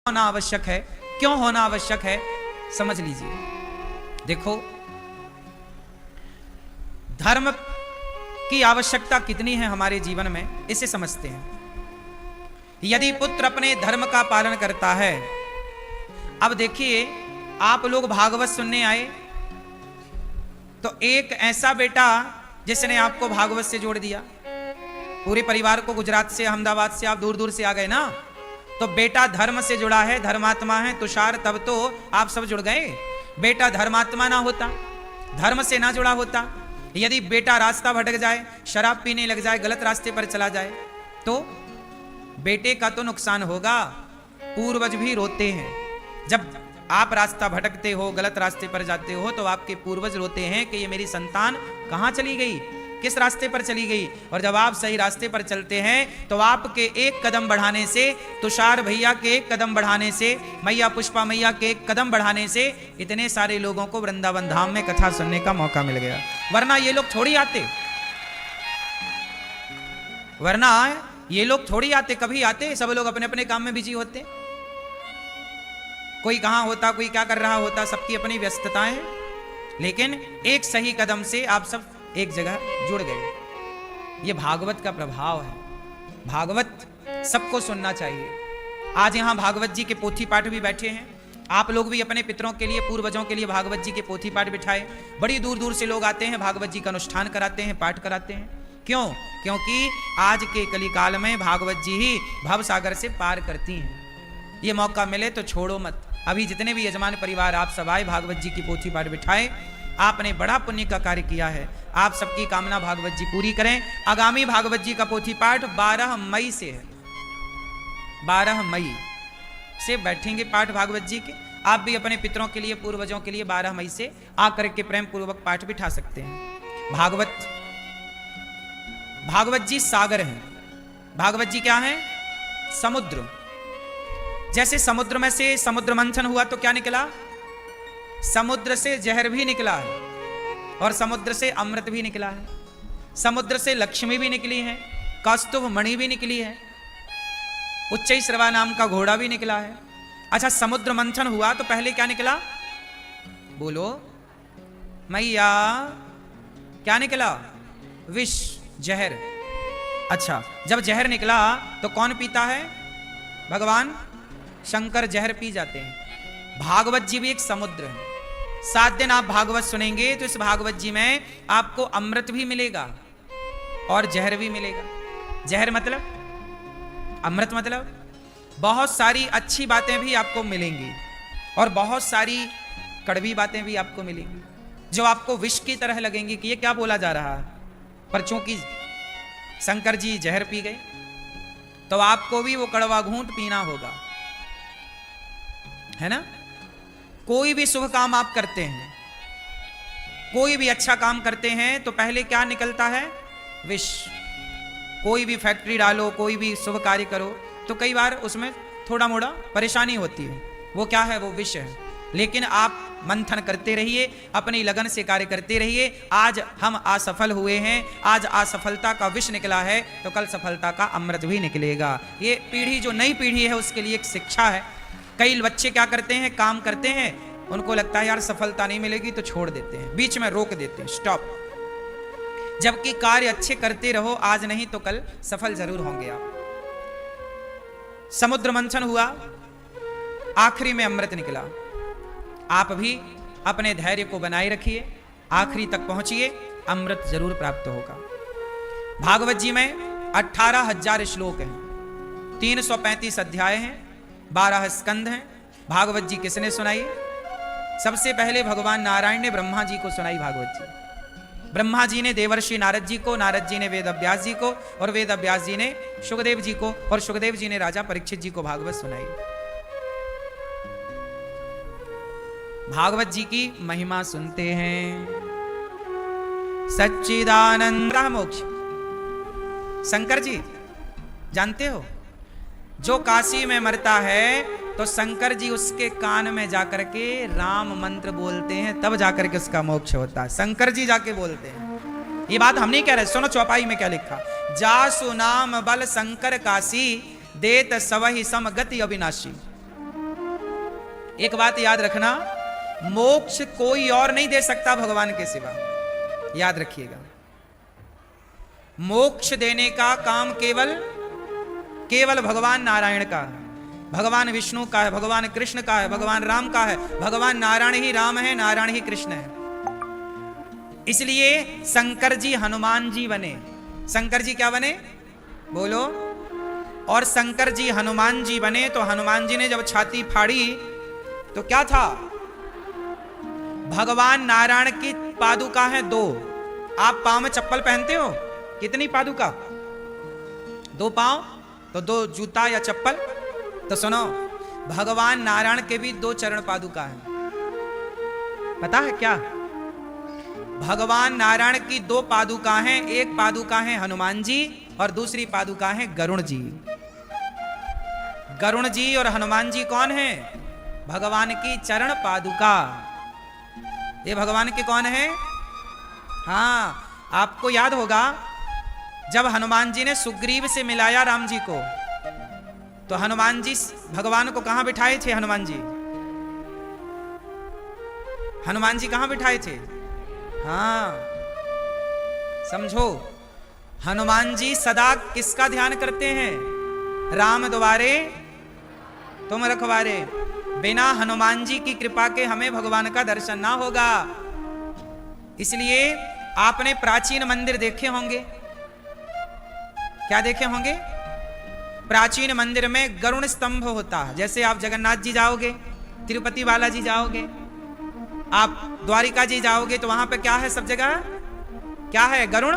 होना आवश्यक है, क्यों होना आवश्यक है, समझ लीजिए। देखो, धर्म की आवश्यकता कितनी है हमारे जीवन में, इसे समझते हैं। यदि पुत्र अपने धर्म का पालन करता है, अब देखिए, आप लोग भागवत सुनने आए तो एक ऐसा बेटा जिसने आपको भागवत से जोड़ दिया, पूरे परिवार को, गुजरात से, अहमदाबाद से आप दूर दूर से आ गए ना, तो बेटा धर्म से जुड़ा है, धर्मात्मा है तुषार, तब तो आप सब जुड़ गए। बेटा धर्मात्मा ना होता, धर्म से ना जुड़ा होता, यदि बेटा रास्ता भटक जाए, शराब पीने लग जाए, गलत रास्ते पर चला जाए, तो बेटे का तो नुकसान होगा। पूर्वज भी रोते हैं, जब आप रास्ता भटकते हो, गलत रास्ते पर जाते हो, तो आपके पूर्वज रोते हैं कि ये मेरी संतान कहां चली गई, किस रास्ते पर चली गई। और जब आप सही रास्ते पर चलते हैं तो आपके एक कदम बढ़ाने से, तुषार भैया के एक कदम बढ़ाने से, मैया पुष्पा मैया के एक कदम बढ़ाने से इतने सारे लोगों को वृंदावन धाम में कथा सुनने का मौका मिल गया। वरना ये लोग थोड़ी आते, वरना ये लोग थोड़ी आते, कभी आते, सब लोग अपने अपने काम में बिजी होते, कोई कहां होता, कोई क्या कर रहा होता, सबकी अपनी व्यस्तताएं हैं। लेकिन एक सही कदम से आप सब एक जगह जुड़ गए। ये भागवत का प्रभाव है, भागवत सबको सुनना चाहिए। आज यहां भागवत जी के पोथी पाठ भी बैठे हैं, आप लोग भी अपने पितरों के लिए, पूर्वजों के लिए भागवत जी के पोथी पाठ बिठाए। बड़ी दूर दूर से लोग आते हैं, भागवत जी का अनुष्ठान कराते हैं, पाठ कराते हैं। क्यों? क्योंकि आज के कलिकाल में भागवत जी ही भव सागर से पार करती हैं। ये मौका मिले तो छोड़ो मत। अभी जितने भी यजमान परिवार आप सब आए, भागवत जी की पोथी पाठ बिठाए, आपने बड़ा पुण्य का कार्य किया है। आप सबकी कामना भागवत जी पूरी करें। आगामी भागवत जी का पोथी पाठ 12 मई से है, 12 मई से बैठेंगे पाठ भागवत जी के। आप भी अपने पितरों के लिए, पूर्वजों के लिए 12 मई से आकर के प्रेम पूर्वक पाठ बिठा सकते हैं। भागवत जी सागर हैं। भागवत जी क्या है? समुद्र। जैसे समुद्र में से समुद्र मंथन हुआ तो क्या निकला? समुद्र से जहर भी निकला है और समुद्र से अमृत भी निकला है। समुद्र से लक्ष्मी भी निकली है, कौस्तुभ मणि भी निकली है, उच्चैश्रवा नाम का घोड़ा भी निकला है। अच्छा, समुद्र मंथन हुआ तो पहले क्या निकला? बोलो मैया, क्या निकला? विष, जहर। अच्छा, जब जहर निकला तो कौन पीता है? भगवान शंकर जहर पी जाते हैं। भागवत जी भी एक समुद्र है। 7 दिन आप भागवत सुनेंगे तो इस भागवत जी में आपको अमृत भी मिलेगा और जहर भी मिलेगा। जहर मतलब, अमृत मतलब बहुत सारी अच्छी बातें भी आपको मिलेंगी और बहुत सारी कड़वी बातें भी आपको मिलेंगी जो आपको विष की तरह लगेंगी कि ये क्या बोला जा रहा है। पर चूंकि शंकर जी जहर पी गए तो आपको भी वो कड़वा घूंट पीना होगा, है ना। कोई भी शुभ काम आप करते हैं, कोई भी अच्छा काम करते हैं तो पहले क्या निकलता है? विष। कोई भी फैक्ट्री डालो, कोई भी शुभ कार्य करो तो कई बार उसमें थोड़ा मोड़ा परेशानी होती है, वो क्या है? वो विष है। लेकिन आप मंथन करते रहिए, अपनी लगन से कार्य करते रहिए। आज हम असफल हुए हैं, आज असफलता का विष निकला है तो कल सफलता का अमृत भी निकलेगा। ये पीढ़ी, जो नई पीढ़ी है, उसके लिए एक शिक्षा है। कई बच्चे क्या करते हैं, काम करते हैं, उनको लगता है यार सफलता नहीं मिलेगी तो छोड़ देते हैं, बीच में रोक देते हैं, स्टॉप। जबकि कार्य अच्छे करते रहो, आज नहीं तो कल सफल जरूर होंगे आप। समुद्र मंथन हुआ, आखिरी में अमृत निकला। आप भी अपने धैर्य को बनाए रखिए, आखिरी तक पहुंचिए, अमृत जरूर प्राप्त होगा। भागवत जी में 18,000 श्लोक हैं, 335 अध्याय हैं, 12 स्कंद हैं। भागवत जी किसने सुनाई? सबसे पहले भगवान नारायण ने ब्रह्मा जी को सुनाई भागवत जी। ब्रह्मा जी ने देवर्षि नारद जी को, नारद जी ने वेद व्यास जी को, और वेद व्यास जी ने सुखदेव जी को, और सुखदेव जी ने राजा परीक्षित जी को भागवत सुनाई। भागवत जी की महिमा सुनते हैं। सच्चिदानंद मोक्ष। शंकर जी जानते हो, जो काशी में मरता है तो शंकर जी उसके कान में जाकर के राम मंत्र बोलते हैं, तब जाकर के उसका मोक्ष होता है। शंकर जी जाके बोलते हैं। ये बात हम नहीं कह रहे, सुनो चौपाई में क्या लिखा। जासु नाम बल शंकर काशी, देत सवहि समगति अविनाशी। एक बात याद रखना, मोक्ष कोई और नहीं दे सकता भगवान के सिवा, याद रखिएगा। मोक्ष देने का काम केवल भगवान नारायण का है, भगवान विष्णु का है, भगवान कृष्ण का है, भगवान राम का है। भगवान नारायण ही राम है, नारायण ही कृष्ण है। इसलिए शंकर जी हनुमान जी बने। शंकर जी क्या बने? बोलो। और शंकर जी हनुमान जी बने तो हनुमान जी ने जब छाती फाड़ी तो क्या था? भगवान नारायण की पादुका है 2। आप पांव में चप्पल पहनते हो, कितनी पादुका? 2 पांव तो 2 जूता या चप्पल। तो सुनो, भगवान नारायण के भी 2 चरण पादुका हैं। पता है क्या? भगवान नारायण की 2 पादुका हैं। एक पादुका है हनुमान जी और दूसरी पादुका है गरुण जी। गरुण जी और हनुमान जी कौन है? भगवान की चरण पादुका। ये भगवान के कौन है? हाँ, आपको याद होगा जब हनुमान जी ने सुग्रीव से मिलाया राम जी को, तो हनुमान जी भगवान को कहां बिठाए थे? हनुमान जी कहां बिठाए थे? हाँ, समझो, हनुमान जी सदा किसका ध्यान करते हैं? राम द्वारे तुम रखवारे। बिना हनुमान जी की कृपा के हमें भगवान का दर्शन ना होगा। इसलिए आपने प्राचीन मंदिर देखे होंगे। क्या देखे होंगे? प्राचीन मंदिर में गरुण स्तंभ होता है। जैसे आप जगन्नाथ जी जाओगे, तिरुपति बालाजी जाओगे, आप द्वारिका जी जाओगे तो वहां पे क्या है? सब जगह क्या है? गरुण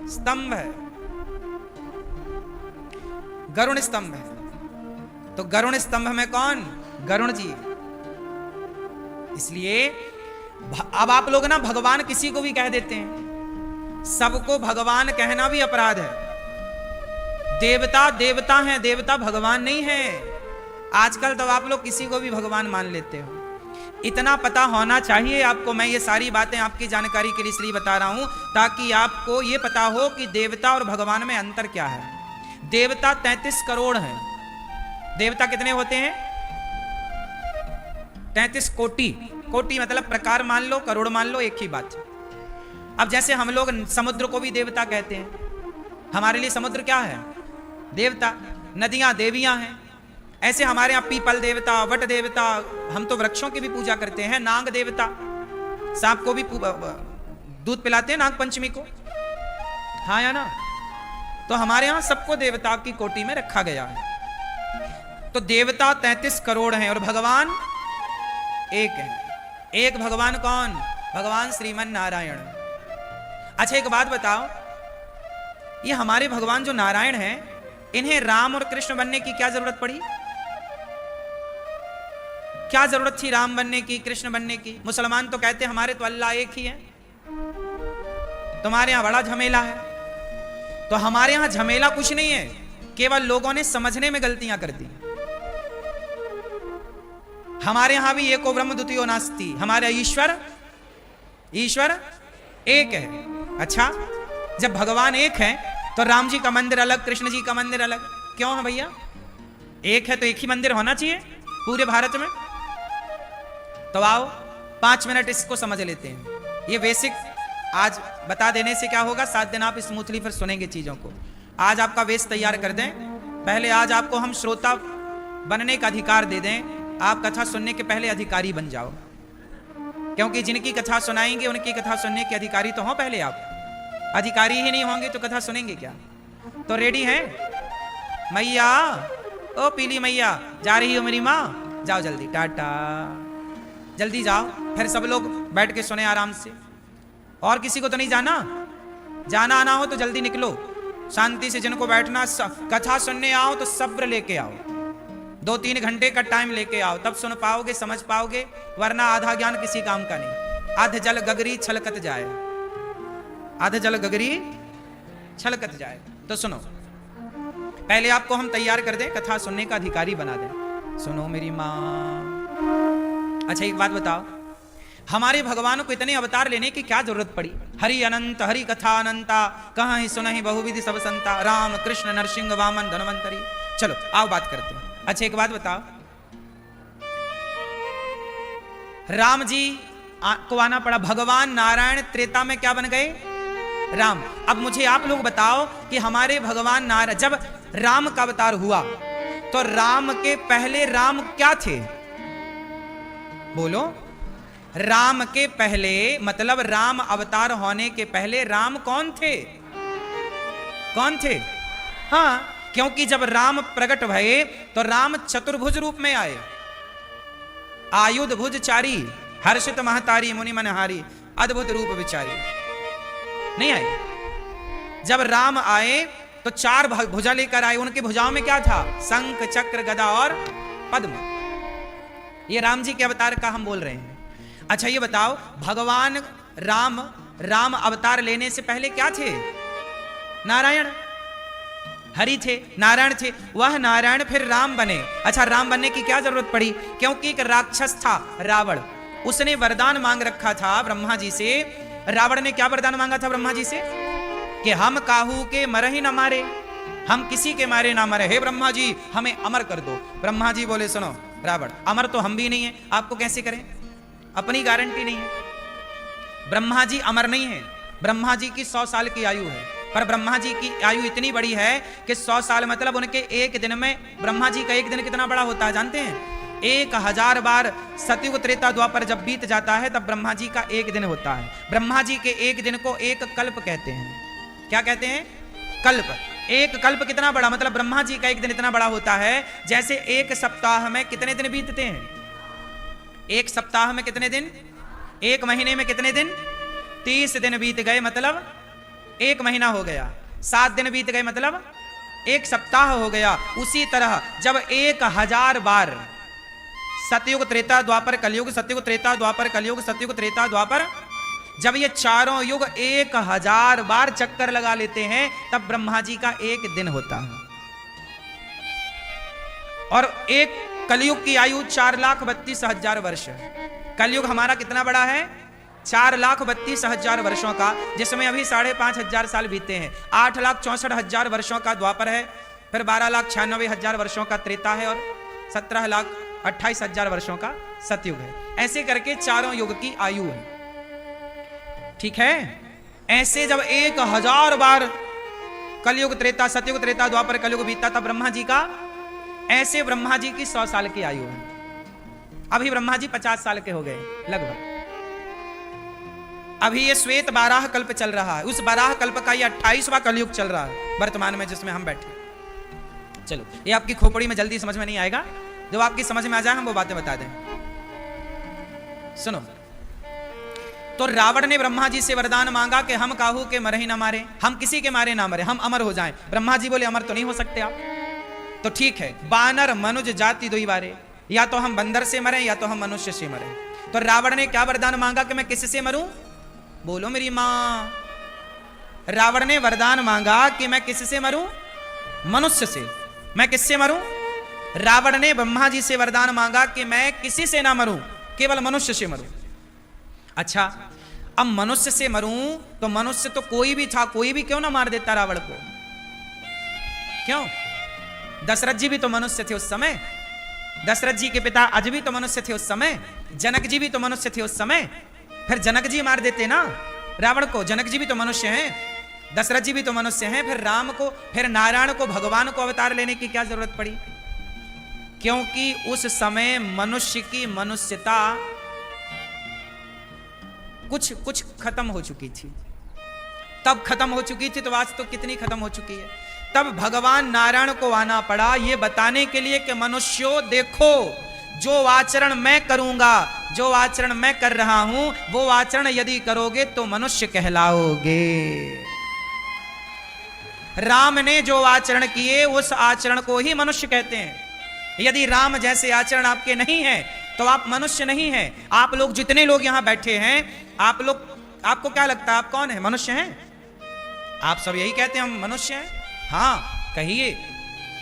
स्तंभ है, गरुण स्तंभ है। तो गरुण स्तंभ में कौन? गरुण जी। इसलिए अब आप लोग ना भगवान किसी को भी कह देते हैं। सबको भगवान कहना भी अपराध है। देवता देवता हैं, देवता भगवान नहीं है। आजकल तो आप लोग किसी को भी भगवान मान लेते हो। इतना पता होना चाहिए आपको। मैं ये सारी बातें आपकी जानकारी के लिए इसलिए बता रहा हूं ताकि आपको ये पता हो कि देवता और भगवान में अंतर क्या है। देवता 33 करोड़ हैं। देवता कितने होते हैं? 33 कोटि। कोटि मतलब प्रकार मान लो, करोड़ मान लो, एक ही बात। अब जैसे हम लोग समुद्र को भी देवता कहते हैं। हमारे लिए समुद्र क्या है? देवता। नदियां देवियां हैं। ऐसे हमारे यहाँ पीपल देवता, वट देवता, हम तो वृक्षों की भी पूजा करते हैं। नाग देवता, सांप को भी दूध पिलाते हैं नाग पंचमी को, हाँ या ना? तो हमारे यहाँ सबको देवता की कोटि में रखा गया है। तो देवता 33 करोड़ हैं और भगवान एक है। एक भगवान कौन? भगवान श्रीमन नारायण। अच्छा, एक बात बताओ, ये हमारे भगवान जो नारायण हैं, इन्हें राम और कृष्ण बनने की क्या जरूरत पड़ी? क्या जरूरत थी राम बनने की, कृष्ण बनने की? मुसलमान तो कहते हैं हमारे तो अल्लाह एक ही है। तुम्हारे यहां बड़ा झमेला है। तो हमारे यहां झमेला कुछ नहीं है, केवल लोगों ने समझने में गलतियां कर दी। हमारे यहां भी एको ब्रह्म द्वितीयो नास्ति। हमारे ईश्वर एक है। अच्छा, जब भगवान एक है तो राम जी का मंदिर अलग, कृष्ण जी का मंदिर अलग क्यों है भैया? एक है तो एक ही मंदिर होना चाहिए पूरे भारत में। तो आओ 5 मिनट इसको समझ लेते हैं। ये बेसिक आज बता देने से क्या होगा, 7 दिन आप स्मूथली फिर सुनेंगे चीजों को। आज आपका वेश तैयार कर दें। पहले आज आपको हम श्रोता बनने का अधिकार दे दें। आप कथा सुनने के पहले अधिकारी बन जाओ, क्योंकि जिनकी कथा सुनाएंगे उनकी कथा सुनने के अधिकारी तो हो पहले आप। अधिकारी ही नहीं होंगे तो कथा सुनेंगे क्या? तो रेडी हैं मैया? ओ पीली मैया, जा रही हो मेरी माँ? जाओ जल्दी, टाटा, जल्दी जाओ। फिर सब लोग बैठ के सुने आराम से। और किसी को तो नहीं जाना? जाना आना हो तो जल्दी निकलो, शांति से। जिनको बैठना, कथा सुनने आओ तो सब्र लेके आओ। 2-3 घंटे का टाइम लेके आओ, तब सुन पाओगे, समझ पाओगे। वरना आधा ज्ञान किसी काम का नहीं। आध जल गगरी छलकत जाए, आध जल गगरी छलकत जाए। तो सुनो, पहले आपको हम तैयार कर दें, कथा सुनने का अधिकारी बना दें। सुनो मेरी माँ। अच्छा, एक बात बताओ, हमारे भगवान को इतने अवतार लेने की क्या जरूरत पड़ी? हरि अनंत, हरि कथा अनंता, कहाँ ही सुनहि बहुविधि सब संता, राम कृष्ण नरसिंह वामन धनवंतरी। चलो आओ बात करते हैं। अच्छा, एक बात बताओ, राम जी को आना पड़ा। भगवान नारायण त्रेता में क्या बन गए? राम। अब मुझे आप लोग बताओ कि हमारे भगवान नारायण जब राम का अवतार हुआ तो राम के पहले राम क्या थे? बोलो। राम के पहले मतलब राम अवतार होने के पहले राम कौन थे? कौन थे? हाँ, क्योंकि जब राम प्रकट भये तो राम चतुर्भुज रूप में आए। आयुध भुज चारी, हर्षित महतारी, मुनि मनहारी, अद्भुत रूप विचारी। नहीं आए? जब राम आए तो चार भुजा लेकर आए। उनकी भुजाओं में क्या था? शंख, चक्र, गदा और पद्म। ये राम जी के अवतार का हम बोल रहे हैं। अच्छा ये बताओ, भगवान राम अवतार लेने से पहले क्या थे? नारायण, हरि थे, नारायण थे। वह नारायण फिर राम बने। अच्छा, राम बनने की क्या जरूरत पड़ी? क्योंकि एक राक्षस था रावण, उसने वरदान मांग रखा था ब्रह्मा जी से। रावण ने क्या वरदान मांगा था ब्रह्मा जी से? कि हम काहू के मर ही न मारे, हम किसी के मारे ना मरे, हे ब्रह्मा जी हमें अमर कर दो। ब्रह्मा जी बोले सुनो रावण, अमर तो हम भी नहीं है, आपको कैसे करें? अपनी गारंटी नहीं है। ब्रह्मा जी अमर नहीं है। ब्रह्मा जी की 100 साल की आयु है, पर ब्रह्मा जी की आयु इतनी बड़ी है कि 100 साल मतलब उनके एक दिन में, ब्रह्मा जी का एक दिन कितना बड़ा होता है जानते हैं? 1000 बार सतयुग त्रेता द्वापर जब बीत जाता है तब ब्रह्मा जी का एक दिन होता है। ब्रह्मा जी के एक दिन को एक कल्प कहते हैं। क्या कहते हैं? कल्प। एक कल्प कितना बड़ा, मतलब ब्रह्मा जी का एक दिन इतना बड़ा होता है जैसे एक सप्ताह में कितने दिन बीतते हैं? एक सप्ताह में कितने दिन? एक महीने में कितने दिन? 30 दिन बीत गए मतलब एक महीना हो गया। 7 दिन बीत गए मतलब एक सप्ताह हो गया। उसी तरह जब 1000 बार सतयुग त्रेता द्वापर कलयुग, सतयुग त्रेता द्वापर कलयुग, सतयुग त्रेता द्वापर, जब ये चारों युग 1000 बार चक्कर लगा लेते हैं तब ब्रह्मा जी का एक दिन होता है। और एक कलयुग की आयु 4,32,000 वर्ष है। कलयुग हमारा कितना बड़ा है? 4,32,000 वर्षों का, जिसमें अभी 5,500 साल बीते हैं। 8,64,000 वर्षों का द्वापर है, फिर 12,96,000 वर्षों का त्रेता है और 17,28,000 वर्षों का सतयुग है। ऐसे करके चारों युग की आयु है। ठीक है? ऐसे जब 1000 बार कलयुग त्रेता, सतयुग त्रेता द्वापर कलयुग बीता तब ब्रह्मा जी का, ऐसे ब्रह्मा जी की 100 साल की आयु है। अभी ब्रह्मा जी 50 साल के हो गए लगभग। अभी ये श्वेत 12 कल्प चल रहा है, उस 12 कल्प का ये 28वां कलयुग चल रहा है वर्तमान में जिसमें हम बैठे। चलो, ये आपकी खोपड़ी में जल्दी समझ में नहीं आएगा, जब आपकी समझ में आ जाए हम वो बातें बता दें। सुनो, तो रावण ने ब्रह्मा जी से वरदान मांगा कि हम काहू के मरे ही ना मारे, हम किसी के मारे ना मरे, हम अमर हो जाएं। ब्रह्मा जी बोले अमर तो नहीं हो सकते आप। तो ठीक है, बानर मनुज जाति दो ही बारे, या तो हम बंदर से मरे या तो हम मनुष्य से मरे। तो रावण ने क्या वरदान मांगा कि मैं किससे मरूं? बोलो मेरी मां। रावण ने वरदान मांगा कि मैं किससे मरूं? मनुष्य से। मैं किससे मरूं? रावण ने ब्रह्मा जी से वरदान मांगा कि मैं किसी से ना मरूं, केवल मनुष्य से मरूं। अच्छा, अब मनुष्य से मरूं तो मनुष्य तो कोई भी था, कोई भी क्यों ना मार देता रावण को? क्यों? दशरथ जी भी तो मनुष्य थे उस समय। दशरथ जी के पिता अज भी तो मनुष्य थे उस समय। जनक जी भी तो मनुष्य थे उस समय। फिर जनक जी मार देते ना रावण को। जनक जी भी तो मनुष्य हैं, दशरथ जी भी तो मनुष्य हैं। फिर राम को, फिर नारायण को, भगवान को अवतार लेने की क्या जरूरत पड़ी? क्योंकि उस समय मनुष्य की मनुष्यता कुछ खत्म हो चुकी थी। तब खत्म हो चुकी थी तो आज तो कितनी खत्म हो चुकी है। तब भगवान नारायण को आना पड़ा ये बताने के लिए कि मनुष्यों देखो, जो आचरण मैं करूंगा, जो आचरण मैं कर रहा हूं, वो आचरण यदि करोगे तो मनुष्य कहलाओगे। राम ने जो आचरण किए उस आचरण को ही मनुष्य कहते हैं। यदि राम जैसे आचरण आपके नहीं है तो आप मनुष्य नहीं हैं। आप लोग जितने लोग यहां बैठे हैं, आप लोग, आपको क्या लगता है आप कौन है? मनुष्य हैं? आप सब यही कहते हैं हम मनुष्य हैं। हाँ, कहिए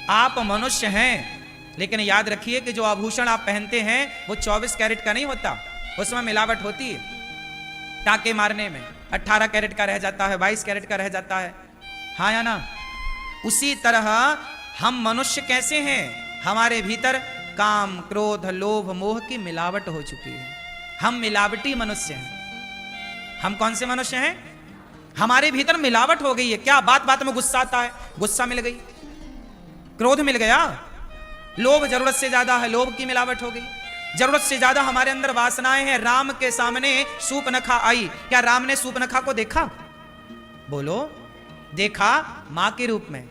आप मनुष्य हैं, लेकिन याद रखिए कि जो आभूषण आप पहनते हैं वो 24 कैरेट का नहीं होता, उसमें मिलावट होती है। टाके मारने में 18 कैरेट का रह जाता है, 22 कैरेट का रह जाता है। हाँ या ना? उसी तरह हम मनुष्य कैसे हैं? हमारे भीतर काम, क्रोध, लोभ, मोह की मिलावट हो चुकी है। हम मिलावटी मनुष्य हैं। हम कौन से मनुष्य हैं? हमारे भीतर मिलावट हो गई है। क्या बात बात में गुस्सा आता है, गुस्सा मिल गई, क्रोध मिल गया, लोभ जरूरत से ज्यादा है, लोभ की मिलावट हो गई, जरूरत से ज्यादा हमारे अंदर वासनाएं हैं। राम के सामने सूपनखा आई, क्या राम ने सूपनखा को देखा? बोलो, देखा? मां के रूप में,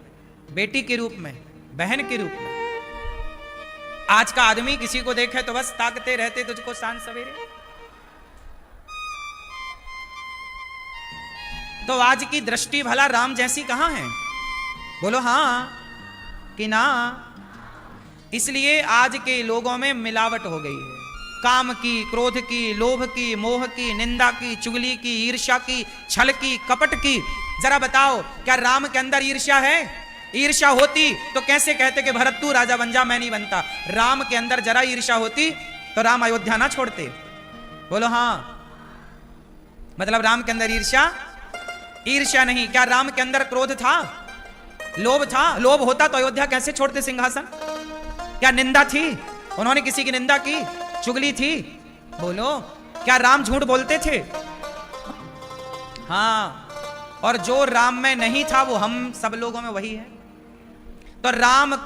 बेटी के रूप में, बहन के रूप में। आज का आदमी किसी को देखे तो बस ताकते रहते तुझको शान सवेरे। तो आज की दृष्टि भला राम जैसी कहां है? बोलो हां कि ना? इसलिए आज के लोगों में मिलावट हो गई है। काम की, क्रोध की, लोभ की, मोह की, निंदा की, चुगली की, ईर्ष्या की, छल की, कपट की। जरा बताओ, क्या राम के अंदर ईर्ष्या है? ईर्ष्या होती तो कैसे कहते कि भरत तू राजा बन जा, मैं नहीं बनता। राम के अंदर जरा ईर्ष्या होती तो राम अयोध्या ना छोड़ते। बोलो हां। मतलब राम के अंदर ईर्ष्या नहीं। क्या राम के अंदर क्रोध था, लोभ था? लोभ होता तो अयोध्या कैसे छोड़ते सिंहासन? क्या निंदा थी? उन्होंने किसी की निंदा की? चुगली थी? बोलो, क्या राम झूठ बोलते थे? हां। और जो राम में नहीं था वो हम सब लोगों में वही है। तो राम